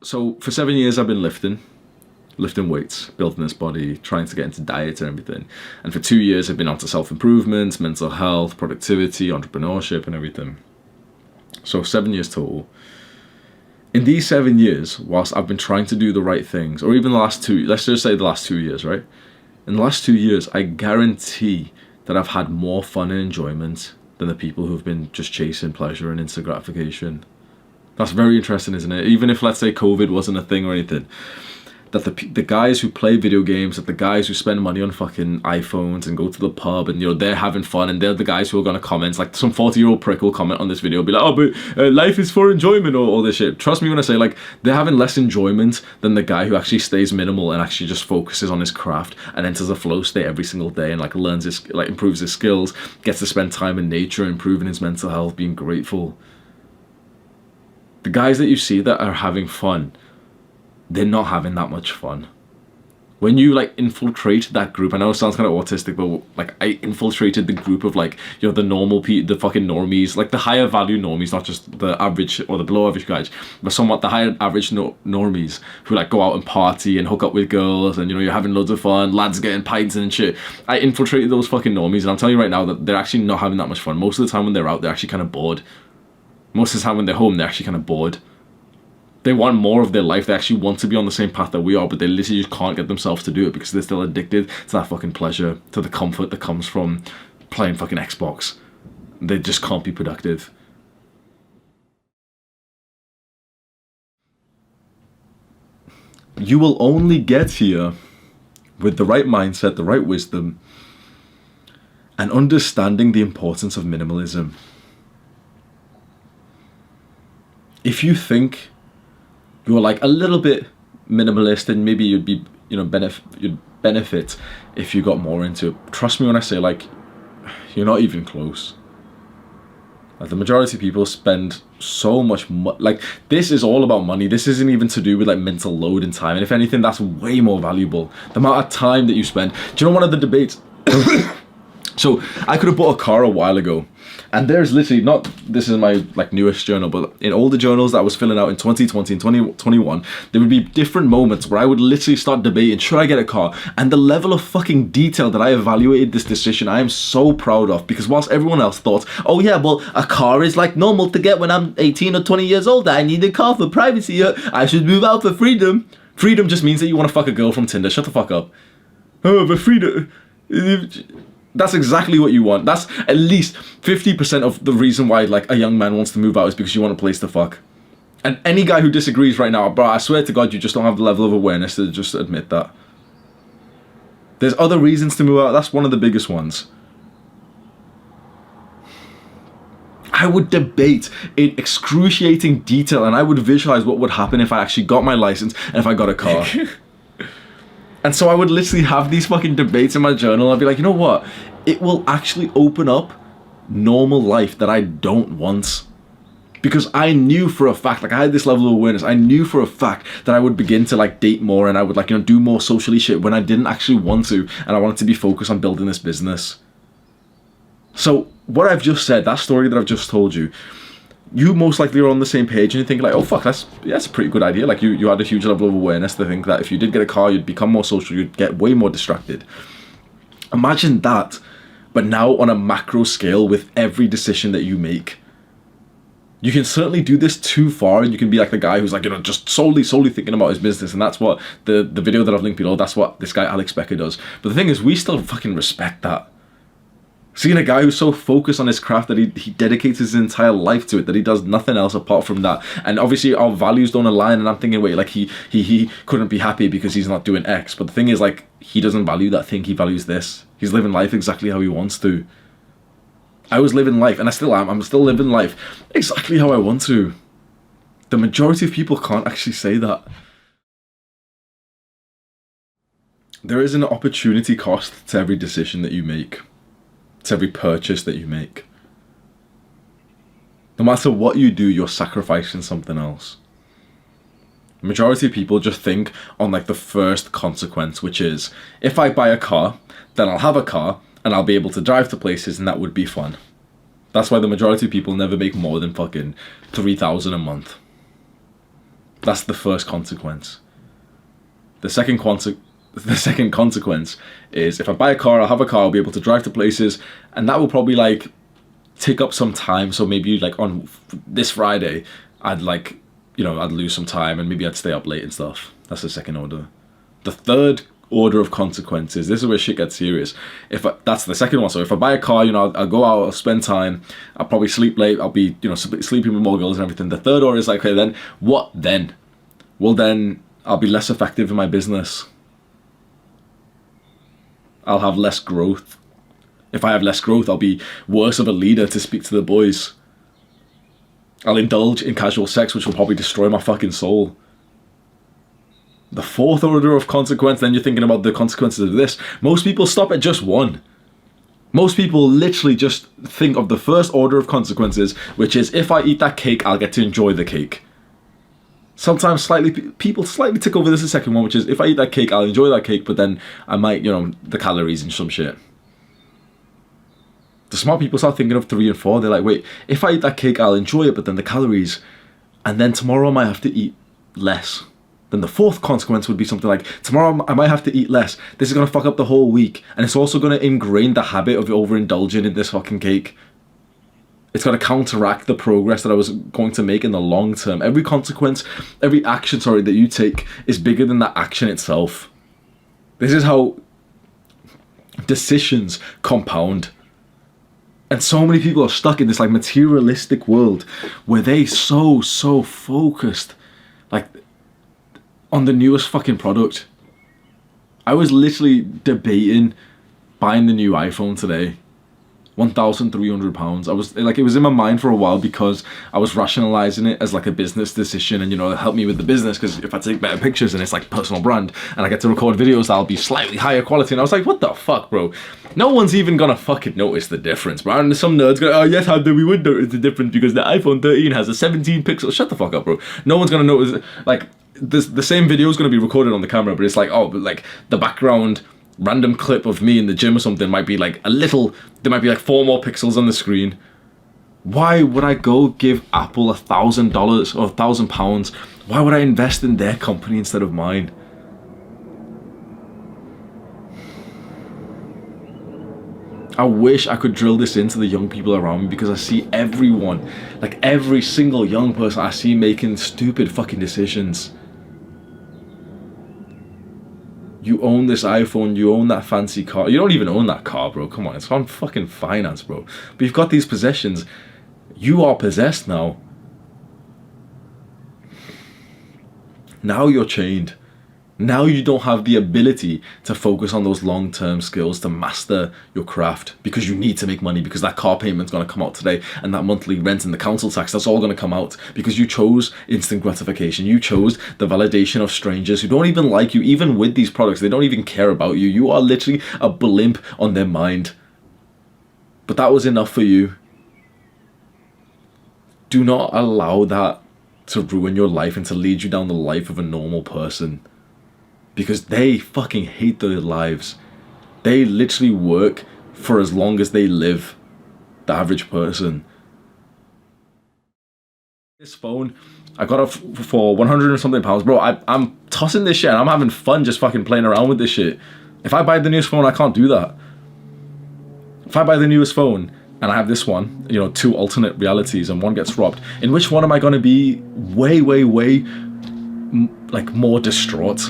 So for 7 years I've been lifting weights, building this body, trying to get into diet and everything. And for 2 years I've been onto self-improvement, mental health, productivity, entrepreneurship and everything. So 7 years total. In these 7 years, whilst I've been trying to do the right things, or even the last two, let's just say the last 2 years, right? In the last 2 years, I guarantee that I've had more fun and enjoyment than the people who've been just chasing pleasure and instant gratification. That's very interesting, isn't it? Even if, let's say, COVID wasn't a thing or anything, that the guys who play video games, that the guys who spend money on fucking iPhones and go to the pub and, they're having fun, and they're the guys who are going to comment, like some 40-year-old prick will comment on this video, be like, oh, but life is for enjoyment, or all this shit. Trust me when I say, like, they're having less enjoyment than the guy who actually stays minimal and actually just focuses on his craft and enters a flow state every single day and, like, learns his, like, improves his skills, gets to spend time in nature, improving his mental health, being grateful. The guys that you see that are having fun, they're not having that much fun. When you, like, infiltrate that group, I know it sounds kind of autistic, but, like, I infiltrated the group of, like, the normal the fucking normies, like the higher value normies, not just the average or the below average guys, but somewhat the higher average normies who, like, go out and party and hook up with girls and, you're having loads of fun, lads getting pints and shit. I infiltrated those fucking normies, and I'm telling you right now that they're actually not having that much fun. Most of the time when they're out, they're actually kind of bored. Most of the time when they're home, they're actually kind of bored. They want more of their life. They actually want to be on the same path that we are, but they literally just can't get themselves to do it because they're still addicted to that fucking pleasure, to the comfort that comes from playing fucking Xbox. They just can't be productive. You will only get here with the right mindset, the right wisdom, and understanding the importance of minimalism. If you think you're, like, a little bit minimalist, and maybe you'd be, you'd benefit if you got more into it, trust me when I say, like, you're not even close. Like, the majority of people spend so much like, this is all about money. This isn't even to do with, like, mental load and time, and if anything, that's way more valuable, the amount of time that you spend. Do you know one of the debates? So I could have bought a car a while ago, and there's literally not, this is my, like, newest journal, but in all the journals that I was filling out in 2020 and 2021, there would be different moments where I would literally start debating, should I get a car? And the level of fucking detail that I evaluated this decision, I am so proud of, because whilst everyone else thought, oh yeah, well, a car is, like, normal to get when I'm 18 or 20 years old, I need a car for privacy, I should move out for freedom. Freedom just means that you want to fuck a girl from Tinder. Shut the fuck up. Oh, but freedom... That's exactly what you want. That's at least 50% of the reason why, like, a young man wants to move out is because you want a place to fuck. And any guy who disagrees right now, bro, I swear to God, you just don't have the level of awareness to just admit that. There's other reasons to move out. That's one of the biggest ones. I would debate in excruciating detail, and I would visualize what would happen if I actually got my license and if I got a car. And so I would literally have these fucking debates in my journal. I'd be like, you know what? It will actually open up normal life that I don't want. Because I knew for a fact, like, I had this level of awareness. I knew for a fact that I would begin to, like, date more, and I would, like, do more socially shit when I didn't actually want to. And I wanted to be focused on building this business. So what I've just said, that story that I've just told you, you most likely are on the same page, and you think, like, oh fuck, that's a pretty good idea. Like, you had a huge level of awareness to think that if you did get a car, you'd become more social, you'd get way more distracted. Imagine that, but now on a macro scale with every decision that you make. You can certainly do this too far, and you can be like the guy who's, like, just solely thinking about his business, and that's what the video that I've linked below, that's what this guy Alex Becker does. But the thing is, we still fucking respect that. Seeing a guy who's so focused on his craft that he dedicates his entire life to it, that he does nothing else apart from that. And obviously our values don't align, and I'm thinking, wait, like, he couldn't be happy because he's not doing X. But the thing is, like, he doesn't value that thing, he values this. He's living life exactly how he wants to. I was living life, and I still am, I'm still living life exactly how I want to. The majority of people can't actually say that. There is an opportunity cost to every decision that you make. To every purchase that you make. No matter what you do, you're sacrificing something else. The majority of people just think on, like, the first consequence, which is, if I buy a car, then I'll have a car, and I'll be able to drive to places, and that would be fun. That's why the majority of people never make more than fucking 3,000 a month. That's the first consequence. The second consequence is if I buy a car, I'll have a car, I'll be able to drive to places, and that will probably like take up some time. So maybe like on this Friday, I'd like, you know, I'd lose some time and maybe I'd stay up late and stuff. That's the second order. The third order of consequences, this is where shit gets serious. That's the second one. So if I buy a car, you know, I'll go out, I'll spend time, I'll probably sleep late, I'll be, you know, sleeping with more girls and everything. The third order is like, okay, then what then? Well, then I'll be less effective in my business. I'll have less growth. If I have less growth, I'll be worse of a leader to speak to the boys. I'll indulge in casual sex, which will probably destroy my fucking soul. The fourth order of consequence, then you're thinking about the consequences of this. Most people stop at just one. Most people literally just think of the first order of consequences, which is if I eat that cake, I'll get to enjoy the cake. Sometimes people slightly tick over this the second one, which is if I eat that cake, I'll enjoy that cake, but then I might, you know, the calories and some shit. The smart people start thinking of 3 and 4. They're like, wait, if I eat that cake, I'll enjoy it, but then the calories, and then tomorrow I might have to eat less. Then the fourth consequence would be something like, tomorrow I might have to eat less. This is going to fuck up the whole week. And it's also going to ingrain the habit of overindulging in this fucking cake. It's going to counteract the progress that I was going to make in the long term. Every action, that you take is bigger than that action itself. This is how decisions compound. And so many people are stuck in this like materialistic world where they so focused like on the newest fucking product. I was literally debating buying the new iPhone today. £1,300. I was like, it was in my mind for a while because I was rationalizing it as like a business decision, and you know, help me with the business because if I take better pictures and it's like personal brand and I get to record videos that'll be slightly higher quality. And I was like, what the fuck, bro? No one's even gonna fucking notice the difference, bro. And some nerds go, oh yes, how do we would notice the difference because the iPhone 13 has a 17 pixel. Shut the fuck up, bro. No one's gonna notice it. Like the same video is gonna be recorded on the camera, but it's like, oh, but like the background random clip of me in the gym or something might be like there might be like 4 more pixels on the screen. Why would I go give Apple $1,000 or £1,000? Why would I invest in their company instead of mine? I wish I could drill this into the young people around me because I see everyone, like every single young person I see making stupid fucking decisions. You own this iPhone, you own that fancy car. You don't even own that car, bro. Come on, it's on fucking finance, bro. But you've got these possessions. You are possessed now. Now you're chained. Now you don't have the ability to focus on those long-term skills to master your craft because you need to make money, because that car payment's going to come out today and that monthly rent and the council tax, that's all going to come out because you chose instant gratification. You chose the validation of strangers who don't even like you. Even with these products, they don't even care about you. You are literally a blimp on their mind. But that was enough for you. Do not allow that to ruin your life and to lead you down the life of a normal person. Because they fucking hate their lives. They literally work for as long as they live. The average person. This phone, I got it for 100 and something pounds. Bro, I'm tossing this shit and I'm having fun just fucking playing around with this shit. If I buy the newest phone, I can't do that. If I buy the newest phone and I have this one, you know, 2 alternate realities and one gets robbed, in which one am I going to be way like more distraught?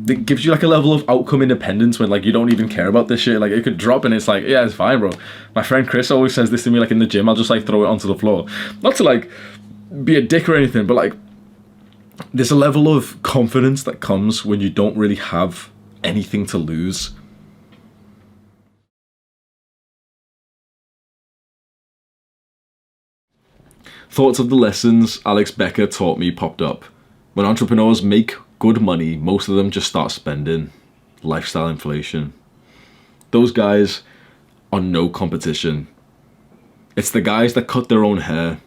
It gives you like a level of outcome independence when like you don't even care about this shit. Like it could drop and it's like, yeah, it's fine, bro. My friend Chris always says this to me, like in the gym, I'll just like throw it onto the floor. Not to like be a dick or anything, but like there's a level of confidence that comes when you don't really have anything to lose. Thoughts of the lessons Alex Becker taught me popped up. When entrepreneurs make good money, most of them just start spending. Lifestyle inflation. Those guys are no competition. It's the guys that cut their own hair,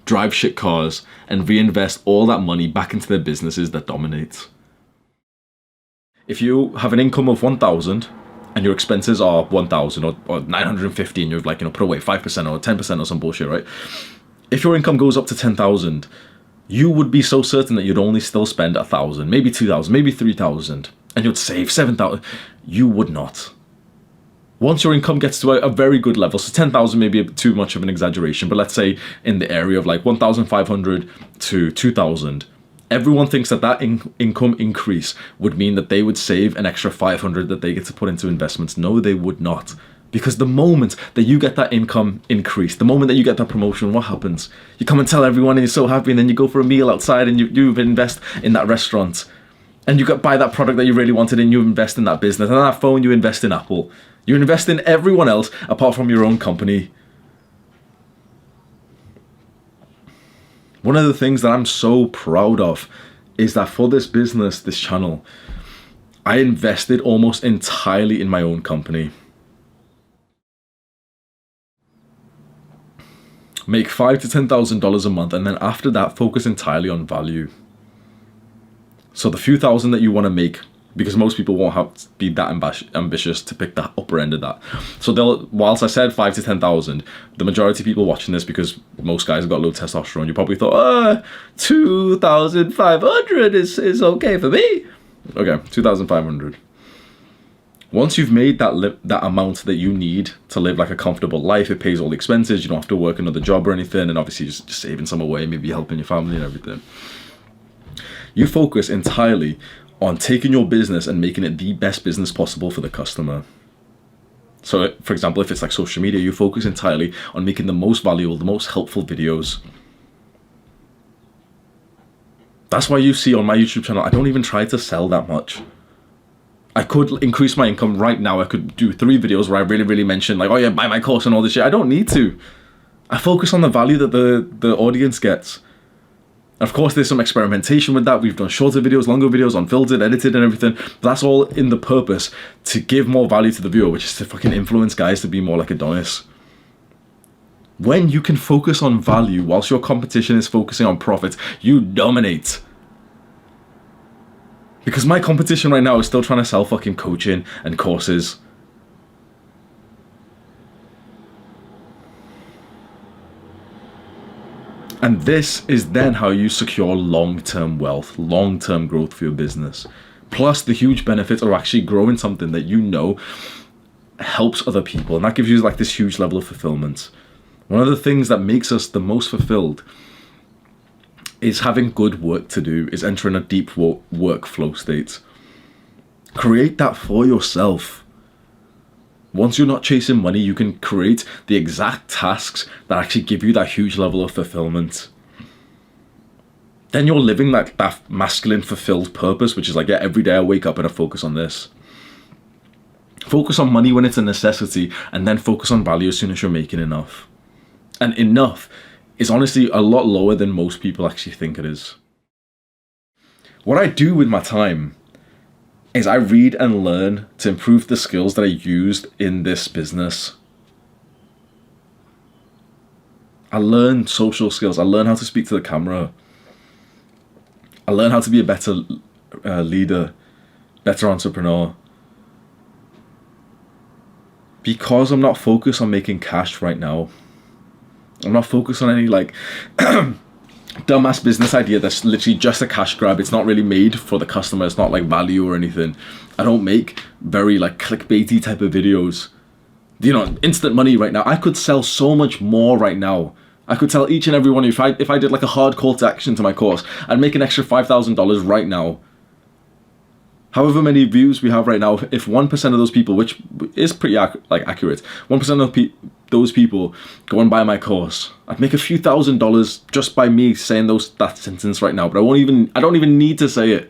drive shit cars, and reinvest all that money back into their businesses that dominate. If you have an income of 1,000 and your expenses are 1,000 or 950 and you've like, you know, put away 5% or 10% or some bullshit, right? If your income goes up to 10,000, you would be so certain that you'd only still spend 1,000, maybe 2,000, maybe 3,000, and you'd save 7,000. You would not. Once your income gets to a very good level, so 10,000 may be too much of an exaggeration, but let's say in the area of like 1,500 to 2,000, everyone thinks that that income increase would mean that they would save an extra 500 that they get to put into investments. No, they would not. Because the moment that you get that income increase, the moment that you get that promotion, what happens? You come and tell everyone and you're so happy, and then you go for a meal outside and you invest in that restaurant. And you buy that product that you really wanted and you invest in that business. And that phone, you invest in Apple. You invest in everyone else apart from your own company. One of the things that I'm so proud of is that for this business, this channel, I invested almost entirely in my own company. Make $5,000 to $10,000 a month, and then after that, focus entirely on value. So the few thousand that you want to make, because most people won't have to be that ambitious to pick the upper end of that. So whilst I said 5,000 to 10,000, the majority of people watching this, because most guys have got low testosterone, you probably thought, 2,500 is okay for me. Okay, 2,500. Once you've made that amount that you need to live like a comfortable life, it pays all the expenses, you don't have to work another job or anything, and obviously just saving some away, maybe helping your family and everything. You focus entirely on taking your business and making it the best business possible for the customer. So, for example, if it's like social media, you focus entirely on making the most valuable, the most helpful videos. That's why you see on my YouTube channel, I don't even try to sell that much. I could increase my income right now. I could do 3 videos where I really mention like, oh yeah, buy my course and all this shit. I don't need to. I focus on the value that the audience gets. Of course, there's some experimentation with that. We've done shorter videos, longer videos, unfiltered, edited and everything. But that's all in the purpose to give more value to the viewer, which is to fucking influence guys to be more like Adonis. When you can focus on value whilst your competition is focusing on profit, you dominate. Because my competition right now is still trying to sell fucking coaching and courses. And this is then how you secure long-term wealth, long-term growth for your business. Plus, the huge benefits are actually growing something that you know helps other people. And that gives you like this huge level of fulfillment. One of the things that makes us the most fulfilled is having good work to do, is entering a deep workflow state. Create that for yourself. Once you're not chasing money, you can create the exact tasks that actually give you that huge level of fulfillment. Then you're living that masculine fulfilled purpose, which is like, yeah, every day I wake up and I focus on this. Focus on money when it's a necessity, and then focus on value as soon as you're making enough. And enough is honestly a lot lower than most people actually think it is. What I do with my time is I read and learn to improve the skills that I used in this business. I learn social skills. I learn how to speak to the camera. I learn how to be a better leader, better entrepreneur. Because I'm not focused on making cash right now. I'm not focused on any like dumbass business idea that's literally just a cash grab. It's not really made for the customer. It's not like value or anything. I don't make very like clickbaity type of videos. You know, instant money right now. I could sell so much more right now. I could tell each and every one, if I did like a hard call to action to my course, I'd make an extra $5,000 right now. However many views we have right now, if 1% of those people, which is pretty accurate, 1% of those people go and buy my course, I'd make a few $1,000s just by me saying that sentence right now. But I don't even need to say it.